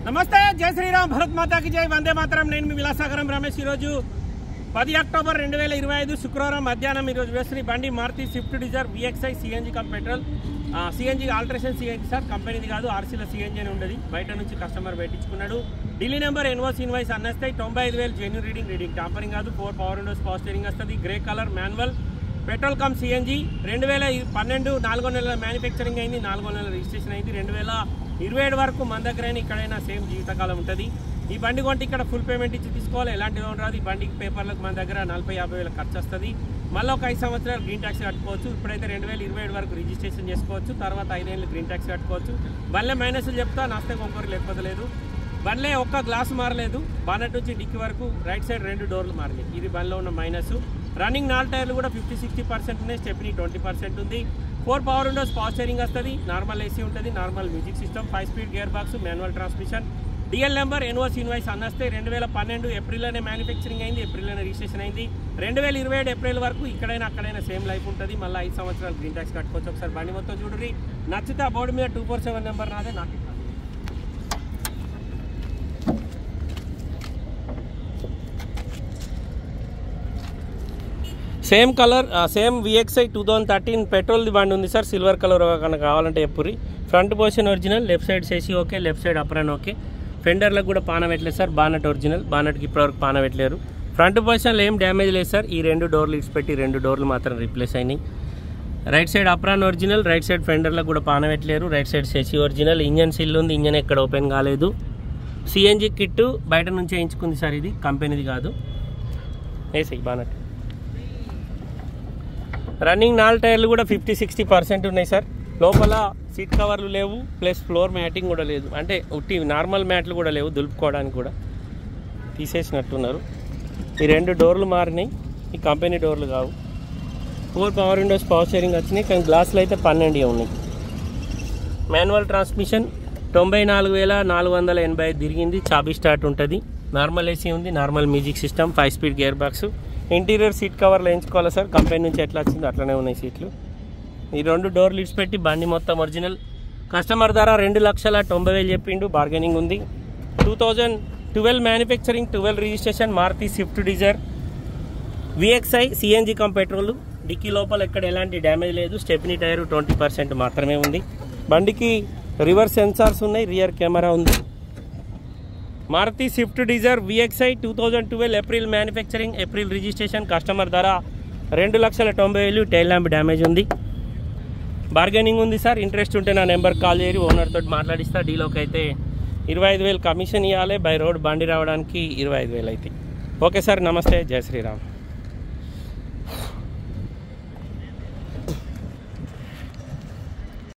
నమస్తే, జై శ్రీరామ్, భరత్ మాతాకి జై, వందే మాతరం. నేను మీ విలాసాగరం రమేష్. ఈరోజు 10 అక్టోబర్ 2025 శుక్రవారం మధ్యాహ్నం ఈరోజు వేసిన బండి Maruti Swift Dzire VXI CNG cum petrol. CNG alteration CNG sir, కంపెనీది కాదు, ఆర్సీలో సిఎన్జీ అని ఉండదు. బయట నుంచి కస్టమర్ పెట్టించుకున్నాడు. ఢిల్లీ నెంబర్ ఎన్ఓసి ఇన్వాయిస్ అన్నస్తాయి. 95,000 జెన్యూన్ రీడింగ్ టాంపరింగ్ కాదు. 4 పవర్ విండోస్, పవర్ స్టీరింగ్ వస్తుంది. Grey colour manual petrol cum CNG. 2012 4 నెలల మ్యానుఫ్యాక్చరింగ్ అయింది, 4 నెలల రిజిస్ట్రేషన్ అయింది. 2027 వరకు మన దగ్గరైనా ఇక్కడైనా సేమ్ జీవితకాలం ఉంటుంది. ఈ బండి కొంటే ఇక్కడ ఫుల్ పేమెంట్ ఇచ్చి తీసుకోవాలి, ఎలాంటి లోన్ రాదు. ఈ బండికి పేపర్లకు మన దగ్గర 40-50 వేల ఖర్చు వస్తుంది. మళ్ళీ ఒక 5 సంవత్సరాలు గ్రీన్ ట్యాక్స్ కట్టుకోవచ్చు. ఇప్పుడైతే 2027 వరకు రిజిస్ట్రేషన్ చేసుకోవచ్చు. తర్వాత 5 ఏళ్ళు గ్రీన్ ట్యాక్స్ కట్టుకోవచ్చు. బండ్లే మైనస్లు చెప్తా, నాస్తే కొంకొరు లేకపోతే లేదు. బండ్లే ఒక్క గ్లాసు మారలేదు. బానెట్ నుంచి డిక్కి వరకు రైట్ సైడ్ 2 డోర్లు మారలేదు. ఇది బండిలో ఉన్న మైనస్. రన్నింగ్ 4 టైర్లు కూడా 50-60% ఉన్నాయి. స్టెప్నీ 20% ఉంది. 4 పవర్ విండోస్, పవర్ స్టీరింగ్ వస్తుంది. నార్మల్ ఏసీ ఉంటుంది, normal music system, 5 speed gear box, manual transmission. DL number NOC invoice అన్నస్తే. 2012 ఏప్రిల్లోనే మ్యానుఫ్యాక్చరింగ్ అయింది, ఏప్రిల్లోనే రిజిస్ట్రేషన్ అయింది. 2027 ఏప్రిల్ వరకు ఇక్కడైనా అక్కడైనా సేమ్ లైఫ్ ఉంటుంది. మళ్ళీ 5 సంవత్సరాలు గ్రీన్ ట్యాక్స్ కట్టుకోవచ్చు. ఒకసారి బండి మొత్తం చూడండి. నచ్చితే బోర్డు మీద 247 నెంబర్ నాదే, నాకు సేమ్ కలర్, సేమ్ VXI 2013 పెట్రోల్ది బండి ఉంది సార్. సిల్వర్ కలర్ కనుక కావాలంటే ఎప్పురి. Front position original, left side సేసి okay, left side apron okay. ఫెండర్లకు కూడా పాన పెట్టలేదు సార్. బానెట్ ఒరిజినల్, బానెట్కి ఇప్పటివరకు పాన పెట్టలేరు. ఫ్రంట్ పొజిషన్లో ఏం డ్యామేజ్ లేదు సార్. ఈ 2 డోర్లు ఇడిచిపెట్టి 2 డోర్లు మాత్రం రీప్లేస్ అయినాయి. Right side apron original, right side ఫెండర్లకు కూడా పాన పెట్టలేరు. రైట్ సైడ్ సేసి ఒరిజినల్. ఇంజన్ సిల్ ఉంది, ఇంజన్ ఎక్కడ ఓపెన్ కాలేదు. సిఎన్జీ కిట్ బయట నుంచి వేయించుకుంది సార్, ఇది కంపెనీది కాదు. వేసాయి బానెట్. రన్నింగ్ 4 టైర్లు కూడా 50-60% ఉన్నాయి సార్. లోపల సీట్ కవర్లు లేవు, ప్లస్ ఫ్లోర్ మ్యాటింగ్ కూడా లేదు. అంటే ఉట్టి నార్మల్ మ్యాట్లు కూడా లేవు, దులుపుకోవడానికి కూడా తీసేసినట్టున్నారు. ఈ 2 డోర్లు మారినాయి, ఈ కంపెనీ డోర్లు కావు. 4 పవర్ విండోస్, పవర్ స్టీరింగ్ వచ్చినాయి, కానీ గ్లాసులు అయితే 12 ఉన్నాయి. మాన్యువల్ ట్రాన్స్మిషన్ 94,485 తిరిగింది. చాబీ స్టార్ట్ ఉంటుంది. నార్మల్ ఏసీ ఉంది, normal music system, 5 speed gear box. Interior seat కవర్లు వేయించుకోవాలి సార్, కంపెనీ నుంచి ఎట్లా వచ్చిందో అట్లనే ఉన్నాయి సీట్లు. ఈ 2 డోర్లు ఇడిచిపెట్టి బండి మొత్తం ఒరిజినల్. కస్టమర్ ధర 2,90,000 చెప్పిండు, బార్గెనింగ్ ఉంది. 2012 manufacturing, 12 registration, Maruti Swift Dzire VXI CNG cum petrol. డిక్కీ లోపల ఎక్కడ ఎలాంటి డ్యామేజ్ లేదు. స్టెప్నీ టైర్ 20% మాత్రమే ఉంది. బండికి రివర్స్ సెన్సార్స్ ఉన్నాయి, రియర్ కెమెరా ఉంది. Maruti Swift Dzire VXI 2012 April manufacturing, April registration. Customer ధర 2,90,000. టైల్ ల్యాంప్ డ్యామేజ్ ఉంది, బార్గెనింగ్ ఉంది సార్. ఇంట్రెస్ట్ ఉంటే నా నెంబర్ కాల్ చేయరు, ఓనర్ తోటి మాట్లాడిస్తా. డీలోకి అయితే 25,000 కమిషన్ ఇవ్వాలి. బై రోడ్ బండి రావడానికి 25,000 అవుతాయి. ఓకే సార్, నమస్తే, జై శ్రీరామ్.